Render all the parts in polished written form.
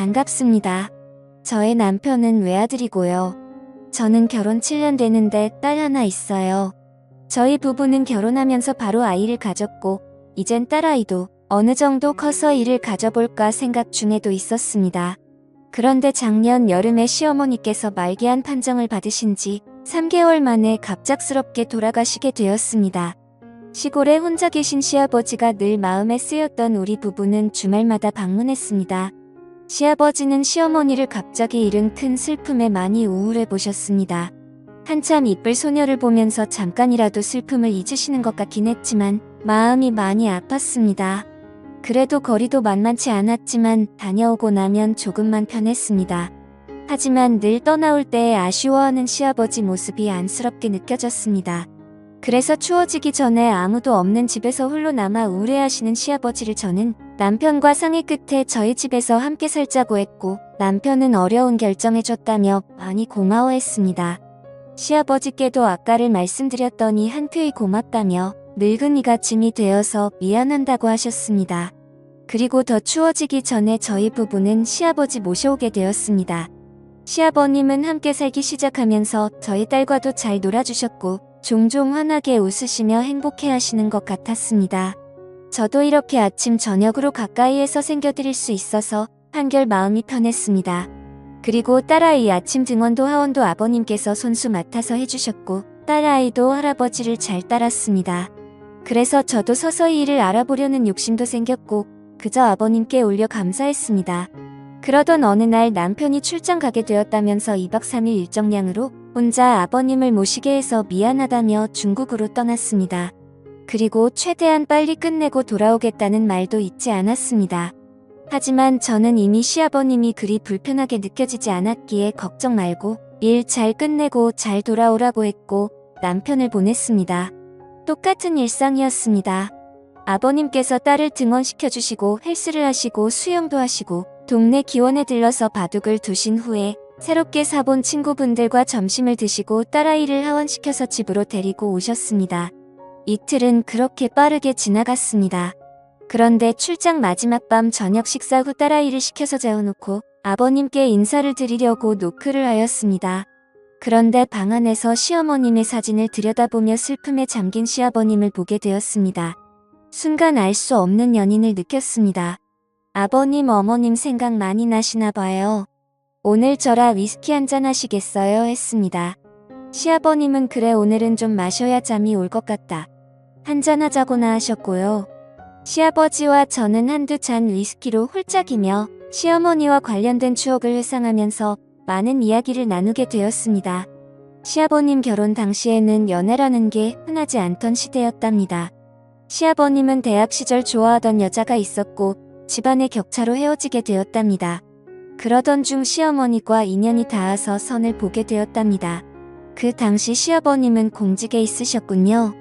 반갑습니다. 저의 남편은 외아들이고요. 저는 결혼 7년 되는데 딸 하나 있어요. 저희 부부는 결혼하면서 바로 아이를 가졌고 이젠 딸아이도 어느 정도 커서 일을 가져볼까 생각 중에도 있었습니다. 그런데 작년 여름에 시어머니께서 말기암 판정을 받으신 지 3개월 만에 갑작스럽게 돌아가시게 되었습니다. 시골에 혼자 계신 시아버지가 늘 마음에 쓰였던 우리 부부는 주말마다 방문했습니다. 시아버지는 시어머니를 갑자기 잃은 큰 슬픔에 많이 우울해 보셨습니다. 한참 이쁠 소녀를 보면서 잠깐이라도 슬픔을 잊으시는 것 같긴 했지만 마음이 많이 아팠습니다. 그래도 거리도 만만치 않았지만 다녀오고 나면 조금만 편했습니다. 하지만 늘 떠나올 때에 아쉬워하는 시아버지 모습이 안쓰럽게 느껴졌습니다. 그래서 추워지기 전에 아무도 없는 집에서 홀로 남아 우울해하시는 시아버지를 저는 남편과 상의 끝에 저희 집에서 함께 살자고 했고 남편은 어려운 결정해줬다며 많이 고마워했습니다. 시아버지께도 아까를 말씀드렸더니 한표의 고맙다며 늙은이가 짐이 되어서 미안한다고 하셨습니다. 그리고 더 추워지기 전에 저희 부부는 시아버지 모셔오게 되었습니다. 시아버님은 함께 살기 시작하면서 저희 딸과도 잘 놀아주셨고 종종 환하게 웃으시며 행복해하시는 것 같았습니다. 저도 이렇게 아침 저녁으로 가까이에서 챙겨드릴 수 있어서 한결 마음이 편했습니다. 그리고 딸아이 아침 등원도 하원도 아버님께서 손수 맡아서 해주셨고 딸아이도 할아버지를 잘 따랐습니다. 그래서 저도 서서히 일을 알아보려는 욕심도 생겼고 그저 아버님께 올려 감사했습니다. 그러던 어느 날 남편이 출장 가게 되었다면서 2박 3일 일정량으로 혼자 아버님을 모시게 해서 미안하다며 중국으로 떠났습니다. 그리고 최대한 빨리 끝내고 돌아오겠다는 말도 잊지 않았습니다. 하지만 저는 이미 시아버님이 그리 불편하게 느껴지지 않았기에 걱정 말고 일 잘 끝내고 잘 돌아오라고 했고 남편을 보냈습니다. 똑같은 일상이었습니다. 아버님께서 딸을 등원시켜주시고 헬스를 하시고 수영도 하시고 동네 기원에 들러서 바둑을 두신 후에 새롭게 사본 친구분들과 점심을 드시고 딸아이를 하원시켜서 집으로 데리고 오셨습니다. 이틀은 그렇게 빠르게 지나갔습니다. 그런데 출장 마지막 밤 저녁 식사 후 딸아이를 시켜서 재워놓고 아버님께 인사를 드리려고 노크를 하였습니다. 그런데 방 안에서 시어머님의 사진을 들여다보며 슬픔에 잠긴 시아버님을 보게 되었습니다. 순간 알 수 없는 연인을 느꼈습니다. 아버님 어머님 생각 많이 나시나 봐요. 오늘 저라 위스키 한잔 하시겠어요? 했습니다. 시아버님은 그래 오늘은 좀 마셔야 잠이 올 것 같다. 한잔 하자고나 하셨고요. 시아버지와 저는 한두 잔 위스키로 홀짝이며 시어머니와 관련된 추억을 회상하면서 많은 이야기를 나누게 되었습니다. 시아버님 결혼 당시에는 연애라는 게 흔하지 않던 시대였답니다. 시아버님은 대학 시절 좋아하던 여자가 있었고 집안의 격차로 헤어지게 되었답니다. 그러던 중 시어머니과 인연이 닿아서 선을 보게 되었답니다. 그 당시 시아버님은 공직에 있으셨군요.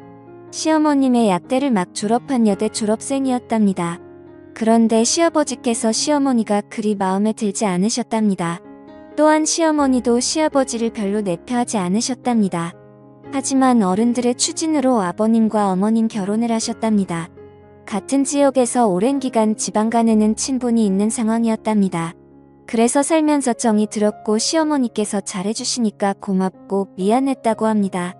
시어머님의 약대를 막 졸업한 여대 졸업생이었답니다. 그런데 시아버지께서 시어머니가 그리 마음에 들지 않으셨답니다. 또한 시어머니도 시아버지를 별로 내표하지 않으셨답니다. 하지만 어른들의 추진으로 아버님과 어머님 결혼을 하셨답니다. 같은 지역에서 오랜 기간 지방 가내는 친분이 있는 상황이었답니다. 그래서 살면서 정이 들었고 시어머니께서 잘해주시니까 고맙고 미안했다고 합니다.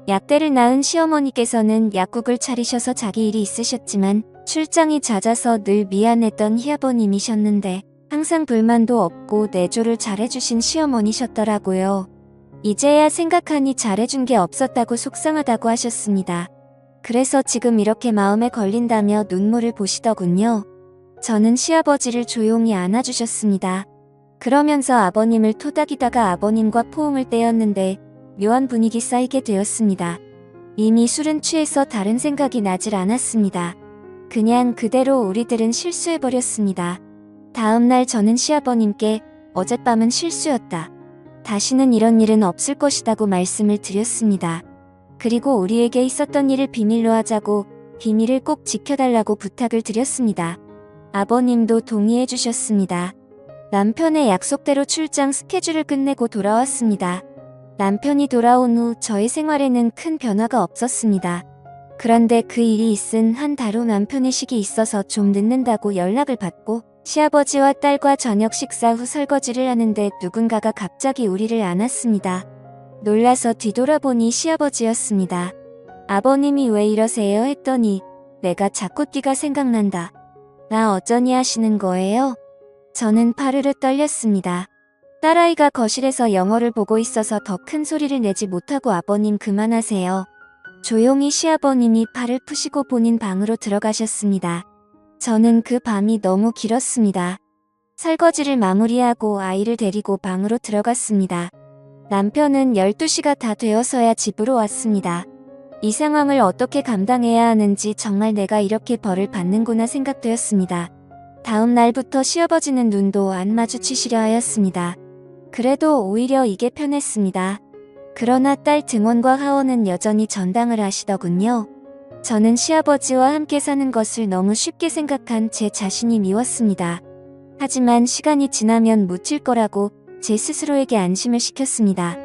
약대를 낳은 시어머니께서는 약국을 차리셔서 자기 일이 있으셨지만 출장이 잦아서 늘 미안했던 희아버님이셨는데 항상 불만도 없고 내조를 잘해주신 시어머니셨더라고요. 이제야 생각하니 잘해준 게 없었다고 속상하다고 하셨습니다. 그래서 지금 이렇게 마음에 걸린다며 눈물을 보시더군요. 저는 시아버지를 조용히 안아주셨습니다. 그러면서 아버님을 토닥이다가 아버님과 포옹을 떼었는데 묘한 분위기 쌓이게 되었습니다. 이미 술은 취해서 다른 생각이 나질 않았습니다. 그냥 그대로 우리들은 실수해버렸습니다. 다음날 저는 시아버님께 어젯밤은 실수였다. 다시는 이런 일은 없을 것이라고 말씀을 드렸습니다. 그리고 우리에게 있었던 일을 비밀로 하자고 비밀을 꼭 지켜달라고 부탁을 드렸습니다. 아버님도 동의해 주셨습니다. 남편의 약속대로 출장 스케줄을 끝내고 돌아왔습니다. 남편이 돌아온 후 저의 생활에는 큰 변화가 없었습니다. 그런데 그 일이 있은 한 달 후 남편의 식이 있어서 좀 늦는다고 연락을 받고 시아버지와 딸과 저녁 식사 후 설거지를 하는데 누군가가 갑자기 우리를 안았습니다. 놀라서 뒤돌아보니 시아버지였습니다. 아버님이 왜 이러세요 했더니 내가 자꾸 띠가 생각난다. 나 어쩌니 하시는 거예요? 저는 파르르 떨렸습니다. 딸아이가 거실에서 영화를 보고 있어서 더 큰 소리를 내지 못하고 아버님 그만하세요. 조용히 시아버님이 팔을 푸시고 본인 방으로 들어가셨습니다. 저는 그 밤이 너무 길었습니다. 설거지를 마무리하고 아이를 데리고 방으로 들어갔습니다. 남편은 12시가 다 되어서야 집으로 왔습니다. 이 상황을 어떻게 감당해야 하는지 정말 내가 이렇게 벌을 받는구나 생각되었습니다. 다음 날부터 시아버지는 눈도 안 마주치시려 하였습니다. 그래도 오히려 이게 편했습니다. 그러나 딸 등원과 하원은 여전히 전당을 하시더군요. 저는 시아버지와 함께 사는 것을 너무 쉽게 생각한 제 자신이 미웠습니다. 하지만 시간이 지나면 묻힐 거라고 제 스스로에게 안심을 시켰습니다.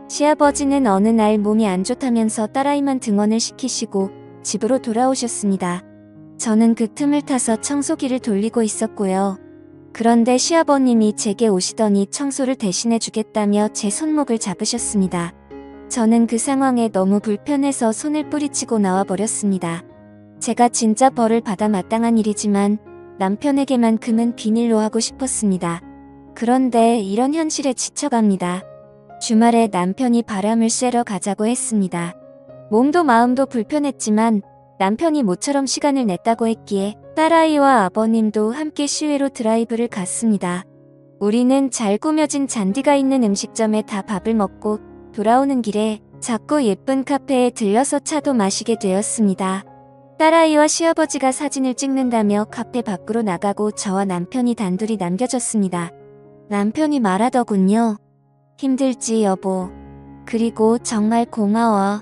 시아버지는 어느 날 몸이 안 좋다면서 딸아이만 등원을 시키시고 집으로 돌아오셨습니다. 저는 그 틈을 타서 청소기를 돌리고 있었고요. 그런데 시아버님이 제게 오시더니 청소를 대신해 주겠다며 제 손목을 잡으셨습니다. 저는 그 상황에 너무 불편해서 손을 뿌리치고 나와버렸습니다. 제가 진짜 벌을 받아 마땅한 일이지만 남편에게만큼은 비밀로 하고 싶었습니다. 그런데 이런 현실에 지쳐갑니다. 주말에 남편이 바람을 쐬러 가자고 했습니다. 몸도 마음도 불편했지만 남편이 모처럼 시간을 냈다고 했기에 딸아이와 아버님도 함께 시외로 드라이브를 갔습니다. 우리는 잘 꾸며진 잔디가 있는 음식점에 다 밥을 먹고 돌아오는 길에 작고 예쁜 카페에 들려서 차도 마시게 되었습니다. 딸아이와 시아버지가 사진을 찍는다며 카페 밖으로 나가고 저와 남편이 단둘이 남겨졌습니다. 남편이 말하더군요. 힘들지 여보. 그리고 정말 고마워.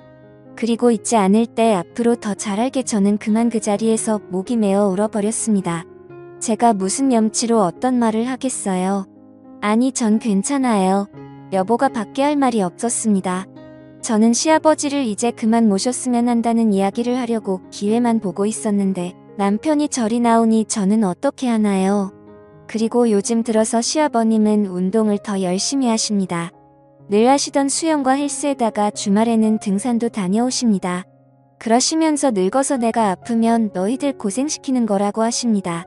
그리고 잊지 않을 때 앞으로 더 잘할게. 저는 그만 그 자리에서 목이 메어 울어버렸습니다. 제가 무슨 염치로 어떤 말을 하겠어요. 아니 전 괜찮아요. 여보가 밖에 할 말이 없었습니다. 저는 시아버지를 이제 그만 모셨으면 한다는 이야기를 하려고 기회만 보고 있었는데 남편이 저리 나오니 저는 어떻게 하나요? 그리고 요즘 들어서 시아버님은 운동을 더 열심히 하십니다. 늘 하시던 수영과 헬스에다가 주말에는 등산도 다녀오십니다. 그러시면서 늙어서 내가 아프면 너희들 고생시키는 거라고 하십니다.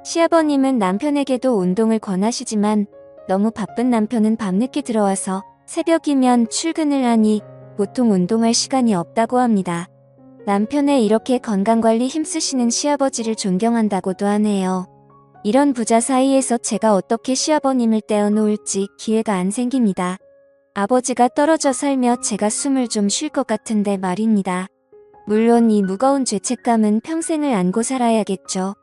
시아버님은 남편에게도 운동을 권하시지만 너무 바쁜 남편은 밤늦게 들어와서 새벽이면 출근을 하니 보통 운동할 시간이 없다고 합니다. 남편의 이렇게 건강관리 힘쓰시는 시아버지를 존경한다고도 하네요. 이런 부자 사이에서 제가 어떻게 시아버님을 떼어놓을지 기회가 안 생깁니다. 아버지가 떨어져 살며 제가 숨을 좀 쉴 것 같은데 말입니다. 물론 이 무거운 죄책감은 평생을 안고 살아야겠죠.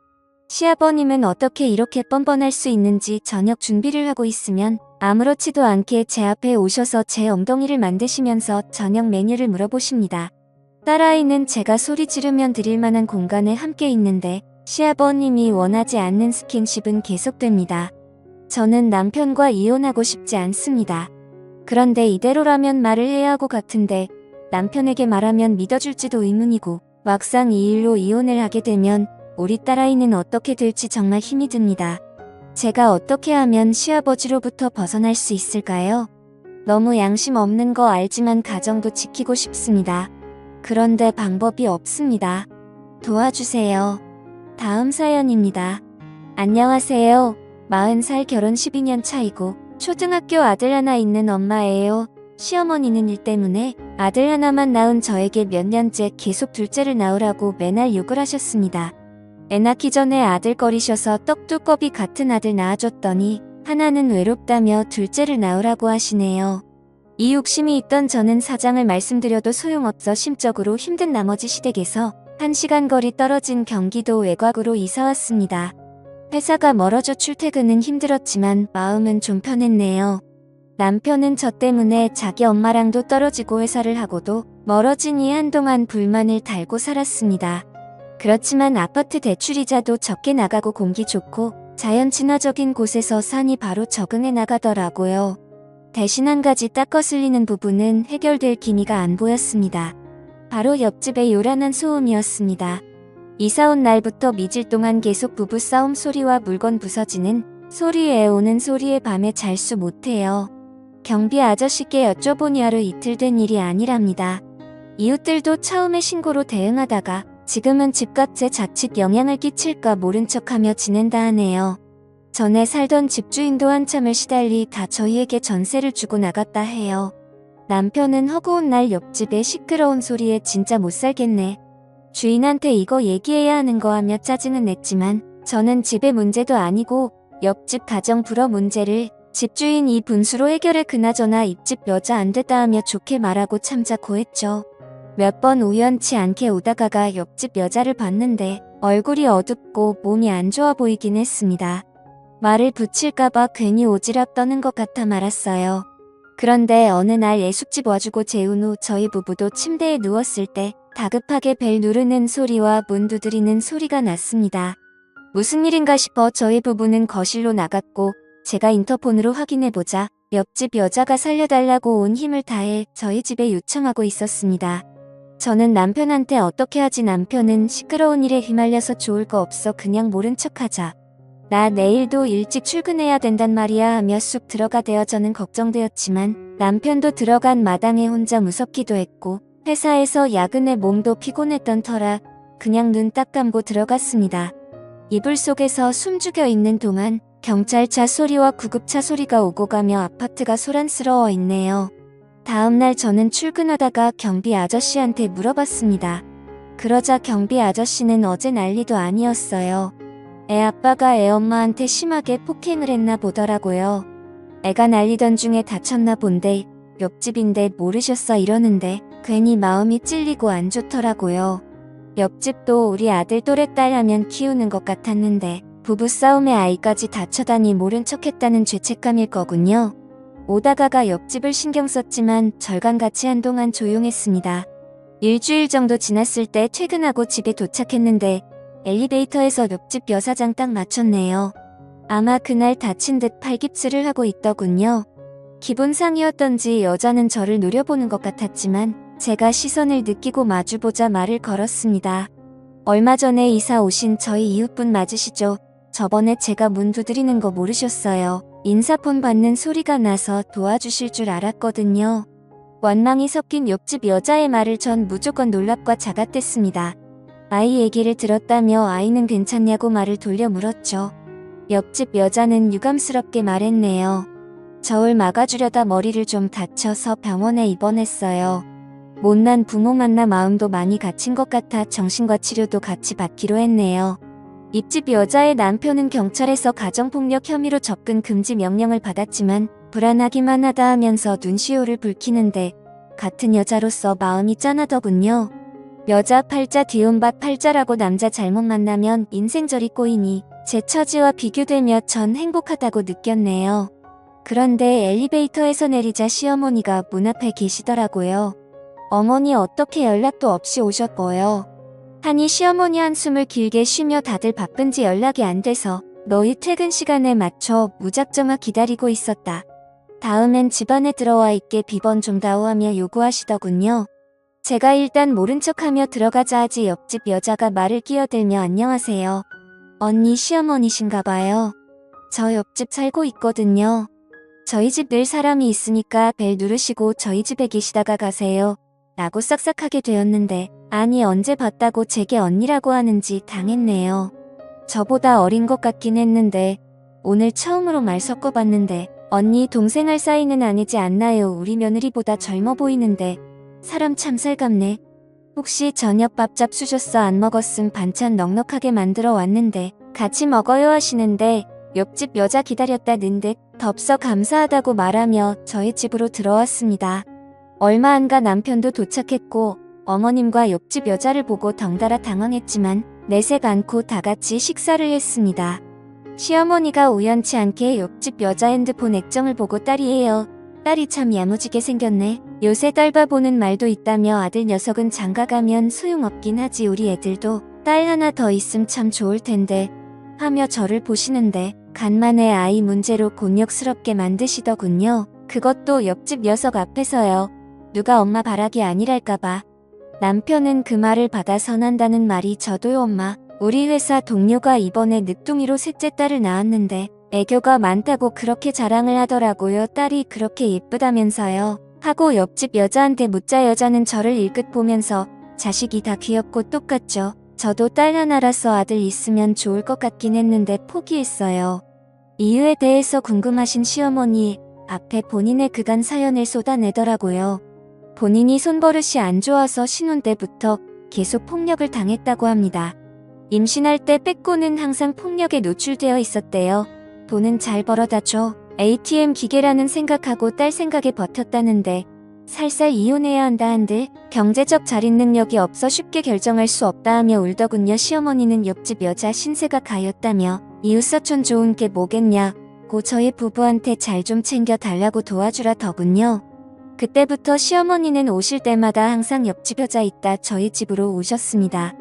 시아버님은 어떻게 이렇게 뻔뻔할 수 있는지 저녁 준비를 하고 있으면 아무렇지도 않게 제 앞에 오셔서 제 엉덩이를 만드시면서 저녁 메뉴를 물어보십니다. 딸아이는 제가 소리 지르면 드릴 만한 공간에 함께 있는데 시아버님이 원하지 않는 스킨십은 계속됩니다. 저는 남편과 이혼하고 싶지 않습니다. 그런데 이대로라면 말을 해야 하고 같은데 남편에게 말하면 믿어줄지도 의문이고 막상 이 일로 이혼을 하게 되면 우리 딸아이는 어떻게 될지 정말 힘이 듭니다. 제가 어떻게 하면 시아버지로부터 벗어날 수 있을까요? 너무 양심 없는 거 알지만 가정도 지키고 싶습니다. 그런데 방법이 없습니다. 도와주세요. 다음 사연입니다. 안녕하세요. 40살 결혼 12년 차이고 초등학교 아들 하나 있는 엄마예요. 시어머니는 일 때문에 아들 하나만 낳은 저에게 몇 년째 계속 둘째를 낳으라고 매날 욕을 하셨습니다. 애 낳기 전에 아들거리셔서 떡두꺼비 같은 아들 낳아줬더니 하나는 외롭다며 둘째를 낳으라고 하시네요. 이 욕심이 있던 저는 사장을 말씀드려도 소용없어 심적으로 힘든 나머지 시댁에서 1시간 거리 떨어진 경기도 외곽으로 이사왔습니다. 회사가 멀어져 출퇴근은 힘들었지만 마음은 좀 편했네요. 남편은 저 때문에 자기 엄마랑도 떨어지고 회사를 하고도 멀어지니 한동안 불만을 달고 살았습니다. 그렇지만 아파트 대출이자도 적게 나가고 공기 좋고 자연 친화적인 곳에서 사니 바로 적응해 나가더라고요. 대신 한 가지 딱 거슬리는 부분은 해결될 기미가 안 보였습니다. 바로 옆집의 요란한 소음이었습니다. 이사 온 날부터 며칠 동안 계속 부부싸움 소리와 물건 부서지는 소리에 오는 소리에 밤에 잘 수 못해요. 경비 아저씨께 여쭤보니 하루 이틀 된 일이 아니랍니다. 이웃들도 처음에 신고로 대응하다가 지금은 집값에 자칫 영향을 끼칠까 모른 척하며 지낸다 하네요. 전에 살던 집주인도 한참을 시달리 다 저희에게 전세를 주고 나갔다 해요. 남편은 허구한 날 옆집에 시끄러운 소리에 진짜 못 살겠네. 주인한테 이거 얘기해야 하는 거 하며 짜증은 냈지만 저는 집의 문제도 아니고 옆집 가정 불화 문제를 집주인 이 분수로 해결해 그나저나 입집 여자 안 됐다 하며 좋게 말하고 참자고 했죠. 몇 번 우연치 않게 오다가가 옆집 여자를 봤는데 얼굴이 어둡고 몸이 안 좋아 보이긴 했습니다. 말을 붙일까봐 괜히 오지랖 떠는 것 같아 말았어요. 그런데 어느 날 예숙집 와주고 재운 후 저희 부부도 침대에 누웠을 때 다급하게 벨 누르는 소리와 문 두드리는 소리가 났습니다. 무슨 일인가 싶어 저희 부부는 거실로 나갔고 제가 인터폰으로 확인해보자 옆집 여자가 살려달라고 온 힘을 다해 저희 집에 요청하고 있었습니다. 저는 남편한테 어떻게 하지 남편은 시끄러운 일에 휘말려서 좋을 거 없어 그냥 모른 척하자. 나 내일도 일찍 출근해야 된단 말이야 하며 쑥 들어가대어 저는 걱정되었지만 남편도 들어간 마당에 혼자 무섭기도 했고 회사에서 야근에 몸도 피곤했던 터라 그냥 눈 딱 감고 들어갔습니다. 이불 속에서 숨죽여 있는 동안 경찰차 소리와 구급차 소리가 오고 가며 아파트가 소란스러워 있네요. 다음날 저는 출근하다가 경비 아저씨한테 물어봤습니다. 그러자 경비 아저씨는 어제 난리도 아니었어요. 애 아빠가 애 엄마한테 심하게 폭행을 했나 보더라고요. 애가 난리던 중에 다쳤나 본데 옆집인데 모르셨어 이러는데 괜히 마음이 찔리고 안 좋더라고요. 옆집도 우리 아들 또래 딸 하면 키우는 것 같았는데 부부싸움에 아이까지 다쳐다니 모른 척했다는 죄책감일 거군요. 오다가가 옆집을 신경 썼지만 절간같이 한동안 조용했습니다. 일주일 정도 지났을 때 퇴근하고 집에 도착했는데 엘리베이터에서 옆집 여사장 딱 맞췄네요. 아마 그날 다친 듯 팔깁스를 하고 있더군요. 기분상이었던지 여자는 저를 노려보는 것 같았지만 제가 시선을 느끼고 마주보자 말을 걸었습니다. 얼마 전에 이사 오신 저희 이웃분 맞으시죠? 저번에 제가 문 두드리는 거 모르셨어요. 인사폰 받는 소리가 나서 도와주실 줄 알았거든요. 원망이 섞인 옆집 여자의 말을 전 무조건 놀랍과 자각됐습니다. 아이 얘기를 들었다며 아이는 괜찮냐고 말을 돌려 물었죠. 옆집 여자는 유감스럽게 말했네요. 저울 막아주려다 머리를 좀 다쳐서 병원에 입원했어요. 못난 부모 만나 마음도 많이 갇힌 것 같아 정신과 치료도 같이 받기로 했네요. 입집 여자의 남편은 경찰에서 가정폭력 혐의로 접근 금지 명령을 받았지만 불안하기만 하다 하면서 눈시울을 붉히는데 같은 여자로서 마음이 짠하더군요. 여자 팔자 뒤움밭 팔자라고 남자 잘못 만나면 인생절이 꼬이니 제 처지와 비교되며 전 행복하다고 느꼈네요. 그런데 엘리베이터에서 내리자 시어머니가 문 앞에 계시더라고요. 어머니 어떻게 연락도 없이 오셨어요? 하니 시어머니 한숨을 길게 쉬며 다들 바쁜지 연락이 안 돼서 너희 퇴근 시간에 맞춰 무작정아 기다리고 있었다. 다음엔 집안에 들어와 있게 비번 좀 다오하며 요구하시더군요. 제가 일단 모른 척하며 들어가자 하지 옆집 여자가 말을 끼어들며 안녕하세요. 언니 시어머니신가 봐요. 저 옆집 살고 있거든요. 저희 집 늘 사람이 있으니까 벨 누르시고 저희 집에 계시다가 가세요. 라고 싹싹하게 되었는데 아니 언제 봤다고 제게 언니라고 하는지 당했네요. 저보다 어린 것 같긴 했는데 오늘 처음으로 말 섞어봤는데 언니 동생 할 사이는 아니지 않나요? 우리 며느리보다 젊어 보이는데 사람 참 살갑네. 혹시 저녁 밥 잡수셨어? 안 먹었음 반찬 넉넉하게 만들어 왔는데 같이 먹어요 하시는데 옆집 여자 기다렸다는 듯 덥석 감사하다고 말하며 저희 집으로 들어왔습니다. 얼마 안 가 남편도 도착했고 어머님과 옆집 여자를 보고 덩달아 당황했지만 내색 않고 다 같이 식사를 했습니다. 시어머니가 우연치 않게 옆집 여자 핸드폰 액정을 보고 딸이에요. 딸이 참 야무지게 생겼네. 요새 딸바 보는 말도 있다며 아들 녀석은 장가가면 소용없긴 하지 우리 애들도 딸 하나 더 있음 참 좋을 텐데 하며 저를 보시는데 간만에 아이 문제로 곤욕스럽게 만드시더군요. 그것도 옆집 녀석 앞에서요. 누가 엄마 바라기 아니랄까봐. 남편은 그 말을 받아 선한다는 말이 저도요 엄마. 우리 회사 동료가 이번에 늦둥이로 셋째 딸을 낳았는데 애교가 많다고 그렇게 자랑을 하더라고요. 딸이 그렇게 예쁘다면서요. 하고 옆집 여자한테 묻자 여자는 저를 일끗 보면서 자식이 다 귀엽고 똑같죠. 저도 딸 하나라서 아들 있으면 좋을 것 같긴 했는데 포기했어요. 이유에 대해서 궁금하신 시어머니 앞에 본인의 그간 사연을 쏟아내더라고요. 본인이 손버릇이 안 좋아서 신혼 때부터 계속 폭력을 당했다고 합니다. 임신할 때 빼고는 항상 폭력에 노출되어 있었대요. 돈은 잘 벌어다 줘. ATM 기계라는 생각하고 딸 생각에 버텼다는데 살살 이혼해야 한다 한들 경제적 자립 능력이 없어 쉽게 결정할 수 없다 하며 울더군요. 시어머니는 옆집 여자 신세가 가였다며 이웃사촌 좋은 게 뭐겠냐고 저희 부부한테 잘 좀 챙겨 달라고 도와주라더군요. 그때부터 시어머니는 오실 때마다 항상 옆집 여자 있다 저희 집으로 오셨습니다.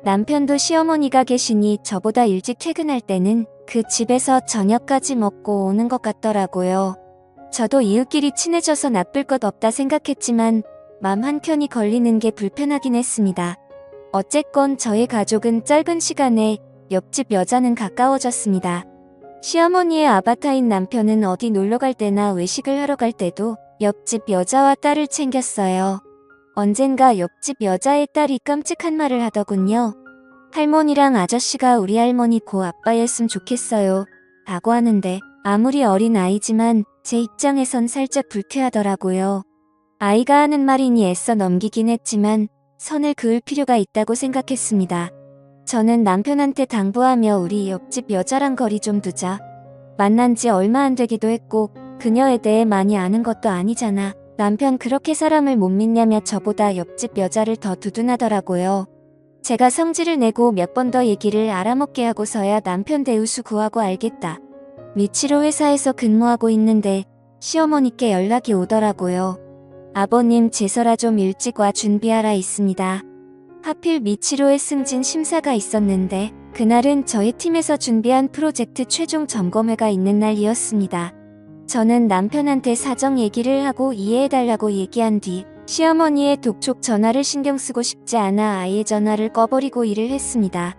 남편도 시어머니가 계시니 저보다 일찍 퇴근할 때는 그 집에서 저녁까지 먹고 오는 것 같더라고요. 저도 이웃끼리 친해져서 나쁠 것 없다 생각했지만 맘 한켠이 걸리는 게 불편하긴 했습니다. 어쨌건 저희 가족은 짧은 시간에 옆집 여자는 가까워졌습니다. 시어머니의 아바타인 남편은 어디 놀러갈 때나 외식을 하러 갈 때도 옆집 여자와 딸을 챙겼어요. 언젠가 옆집 여자의 딸이 깜찍한 말을 하더군요. 할머니랑 아저씨가 우리 할머니 고 아빠였으면 좋겠어요. 라고 하는데 아무리 어린 아이지만 제 입장에선 살짝 불쾌하더라고요. 아이가 하는 말이니 애써 넘기긴 했지만 선을 그을 필요가 있다고 생각했습니다. 저는 남편한테 당부하며 우리 옆집 여자랑 거리 좀 두자. 만난 지 얼마 안 되기도 했고 그녀에 대해 많이 아는 것도 아니잖아. 남편 그렇게 사람을 못 믿냐며 저보다 옆집 여자를 더 두둔하더라고요. 제가 성질을 내고 몇 번 더 얘기를 알아먹게 하고서야 남편 대우수 구하고 알겠다. 미치로 회사에서 근무하고 있는데 시어머니께 연락이 오더라고요. 아버님 제설아 좀 일찍 와 준비하라 있습니다. 하필 미치로의 승진 심사가 있었는데 그날은 저희 팀에서 준비한 프로젝트 최종 점검회가 있는 날이었습니다. 저는 남편한테 사정 얘기를 하고 이해해달라고 얘기한 뒤 시어머니의 독촉 전화를 신경 쓰고 싶지 않아 아예 전화를 꺼버리고 일을 했습니다.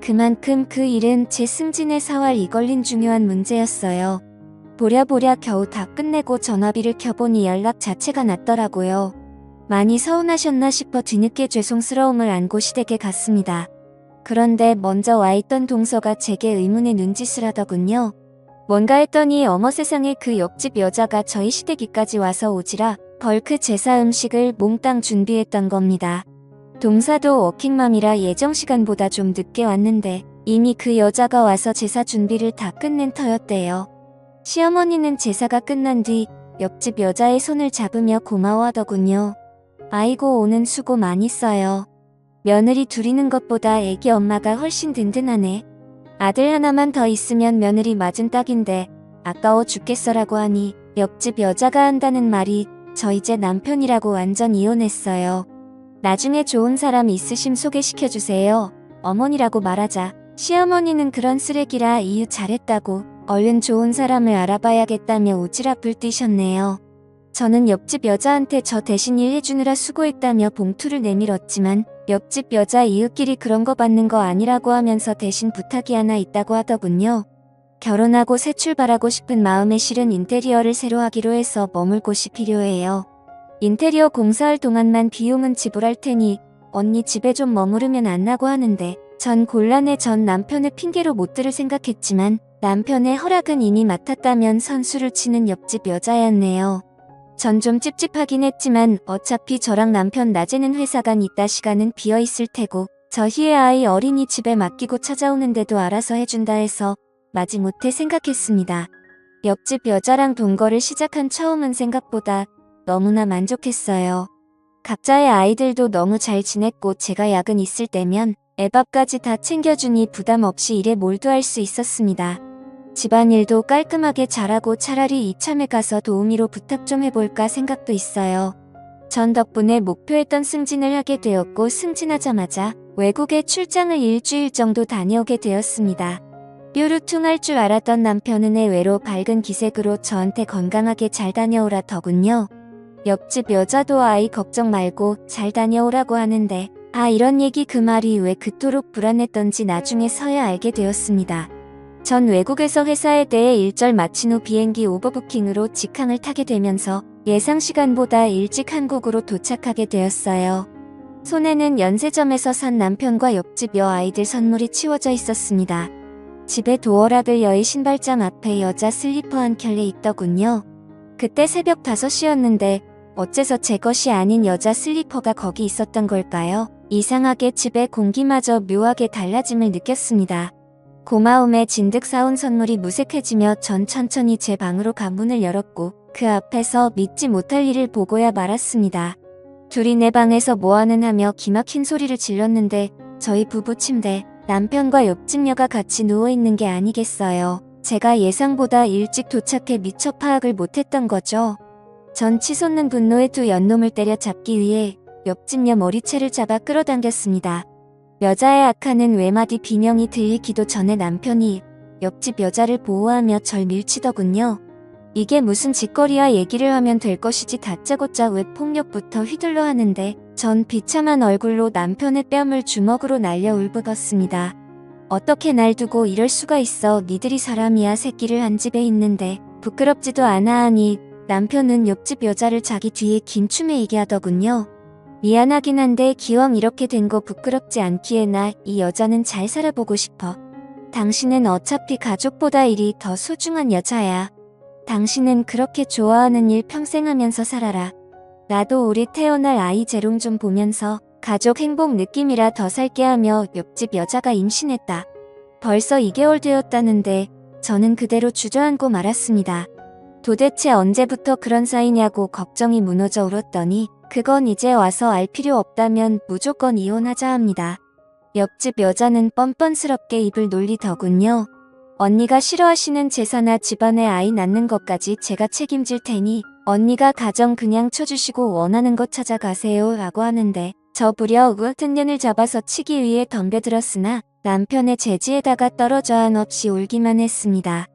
그만큼 그 일은 제 승진에 사활이 걸린 중요한 문제였어요. 보랴보랴 겨우 다 끝내고 전화비를 켜보니 연락 자체가 났더라고요. 많이 서운하셨나 싶어 뒤늦게 죄송스러움을 안고 시댁에 갔습니다. 그런데 먼저 와있던 동서가 제게 의문의 눈짓을 하더군요. 뭔가 했더니 어머 세상에 그 옆집 여자가 저희 시댁이까지 와서 오지라 벌크 제사 음식을 몽땅 준비했던 겁니다. 동사도 워킹맘이라 예정 시간보다 좀 늦게 왔는데 이미 그 여자가 와서 제사 준비를 다 끝낸 터였대요. 시어머니는 제사가 끝난 뒤 옆집 여자의 손을 잡으며 고마워하더군요. 아이고 오는 수고 많이 써요. 며느리 둘이는 것보다 애기 엄마가 훨씬 든든하네. 아들 하나만 더 있으면 며느리 맞은 딱인데 아까워 죽겠어라고 하니 옆집 여자가 한다는 말이 저 이제 남편이라고 완전 이혼했어요. 나중에 좋은 사람 있으심 소개시켜주세요. 어머니라고 말하자 시어머니는 그런 쓰레기라 이유 잘했다고 얼른 좋은 사람을 알아봐야겠다며 오지랖을 뛰셨네요. 저는 옆집 여자한테 저 대신 일해주느라 수고했다며 봉투를 내밀었지만 옆집 여자 이웃끼리 그런 거 받는 거 아니라고 하면서 대신 부탁이 하나 있다고 하더군요. 결혼하고 새 출발하고 싶은 마음에 실은 인테리어를 새로 하기로 해서 머물 곳이 필요해요. 인테리어 공사할 동안만 비용은 지불할 테니 언니 집에 좀 머무르면 안 나고 하는데 전 곤란해. 전 남편의 핑계로 못 들을 생각했지만 남편의 허락은 이미 맡았다면 선수를 치는 옆집 여자였네요. 전 좀 찝찝하긴 했지만 어차피 저랑 남편 낮에는 회사 간 이따 시간은 비어있을 테고 저희의 아이 어린이집에 맡기고 찾아오는데도 알아서 해준다 해서 마지못해 생각했습니다. 옆집 여자랑 동거를 시작한 처음은 생각보다 너무나 만족했어요. 각자의 아이들도 너무 잘 지냈고 제가 야근 있을 때면 애밥까지 다 챙겨주니 부담 없이 일에 몰두할 수 있었습니다. 집안일도 깔끔하게 잘하고 차라리 이참에 가서 도우미로 부탁 좀 해볼까 생각도 있어요. 전 덕분에 목표했던 승진을 하게 되었고 승진하자마자 외국에 출장을 일주일 정도 다녀오게 되었습니다. 뾰루퉁할 줄 알았던 남편은 의외로 밝은 기색으로 저한테 건강하게 잘 다녀오라더군요. 옆집 여자도 아이 걱정 말고 잘 다녀오라고 하는데 이런 얘기 그 말이 왜 그토록 불안했던지 나중에서야 알게 되었습니다. 전 외국에서 회사에 대해 일절 마친 후 비행기 오버부킹으로 직항을 타게 되면서 예상 시간보다 일찍 한국으로 도착하게 되었어요. 손에는 연세점에서 산 남편과 옆집 여아이들 선물이 치워져 있었습니다. 집에 도어락을 여의 신발장 앞에 여자 슬리퍼 한 켤레 있더군요. 그때 새벽 5시였는데 어째서 제 것이 아닌 여자 슬리퍼가 거기 있었던 걸까요? 이상하게 집의 공기마저 묘하게 달라짐을 느꼈습니다. 고마움에 진득 사온 선물이 무색해지며 전 천천히 제 방으로 가 문을 열었고 그 앞에서 믿지 못할 일을 보고야 말았습니다. 둘이 내 방에서 뭐하는 하며 기막힌 소리를 질렀는데 저희 부부 침대 남편과 옆집 여가 같이 누워있는 게 아니겠어요. 제가 예상보다 일찍 도착해 미처 파악을 못했던 거죠. 전 치솟는 분노에 두 연놈을 때려잡기 위해 옆집 여 머리채를 잡아 끌어당겼습니다. 여자의 악한은 외마디 비명이 들리기도 전에 남편이 옆집 여자를 보호하며 절 밀치더군요. 이게 무슨 짓거리야 얘기를 하면 될 것이지 다짜고짜 왜 폭력부터 휘둘러 하는데 전 비참한 얼굴로 남편의 뺨을 주먹으로 날려 울부었습니다. 어떻게 날 두고 이럴 수가 있어 니들이 사람이야 새끼를 한 집에 있는데 부끄럽지도 않아 하니 남편은 옆집 여자를 자기 뒤에 김추매이게 하더군요. 미안하긴 한데 기왕 이렇게 된 거 부끄럽지 않기에 나 이 여자는 잘 살아보고 싶어. 당신은 어차피 가족보다 일이 더 소중한 여자야. 당신은 그렇게 좋아하는 일 평생 하면서 살아라. 나도 우리 태어날 아이 재롱 좀 보면서 가족 행복 느낌이라 더 살게 하며 옆집 여자가 임신했다. 벌써 2개월 되었다는데 저는 그대로 주저앉고 말았습니다. 도대체 언제부터 그런 사이냐고 걱정이 무너져 울었더니 그건 이제 와서 알 필요 없다면 무조건 이혼하자 합니다. 옆집 여자는 뻔뻔스럽게 입을 놀리더군요. 언니가 싫어하시는 제사나 집안에 아이 낳는 것까지 제가 책임질 테니 언니가 가정 그냥 쳐주시고 원하는 것 찾아가세요 라고 하는데 저 부려 같은 년을 잡아서 치기 위해 덤벼들었으나 남편의 제지에다가 떨어져 한없이 울기만 했습니다.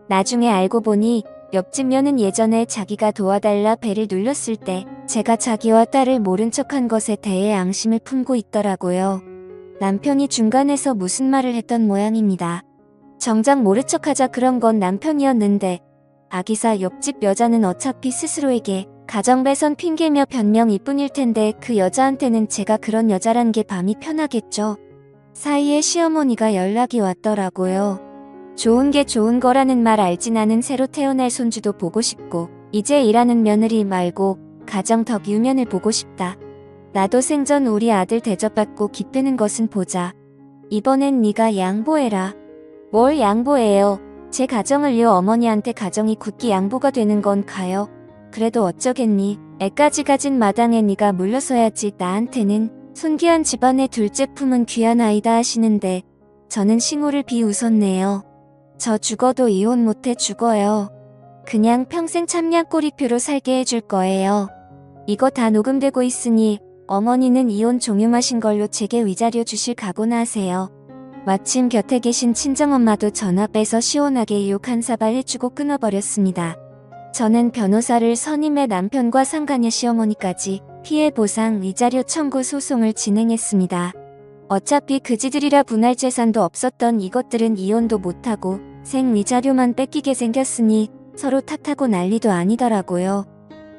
나중에 알고 보니 옆집 년은 예전에 자기가 도와달라 배를 눌렀을 때 제가 자기와 딸을 모른 척한 것에 대해 앙심을 품고 있더라고요. 남편이 중간에서 무슨 말을 했던 모양입니다. 정작 모른 척하자 그런 건 남편이었는데 아기사 옆집 여자는 어차피 스스로에게 가정배선 핑계며 변명일 뿐일 텐데 그 여자한테는 제가 그런 여자란 게 마음이 편하겠죠. 사이에 시어머니가 연락이 왔더라고요. 좋은 게 좋은 거라는 말 알지 나는 새로 태어날 손주도 보고 싶고 이제 일하는 며느리 말고 가정 덕 유면을 보고 싶다. 나도 생전 우리 아들 대접받고 기쁘는 것은 보자. 이번엔 네가 양보해라. 뭘 양보해요. 제 가정을요 어머니한테 가정이 굳게 양보가 되는 건 가요. 그래도 어쩌겠니. 애까지 가진 마당에 네가 물러서야지. 나한테는 손귀한 집안의 둘째 품은 귀한 아이다 하시는데 저는 싱후를 비웃었네요. 저 죽어도 이혼 못해 죽어요. 그냥 평생 참냥꼬리표로 살게 해줄 거예요. 이거 다 녹음되고 있으니 어머니는 이혼 종용하신 걸로 제게 위자료 주실 각오나 하세요. 마침 곁에 계신 친정엄마도 전화 빼서 시원하게 욕 한 사발 해주고 끊어버렸습니다. 저는 변호사를 선임해 남편과 상가녀 시어머니까지 피해 보상 위자료 청구 소송을 진행했습니다. 어차피 그지들이라 분할 재산도 없었던 이것들은 이혼도 못하고 생위자료만 뺏기게 생겼으니 서로 탓하고 난리도 아니더라고요.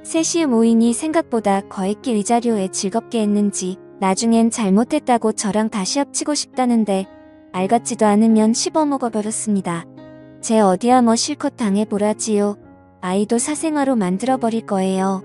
셋이 모이니 생각보다 거액기 위자료에 즐겁게 했는지 나중엔 잘못했다고 저랑 다시 합치고 싶다는데 알 같지도 않으면 씹어먹어버렸습니다. 제 어디야 뭐 실컷 당해보라지요. 아이도 사생아로 만들어버릴 거예요.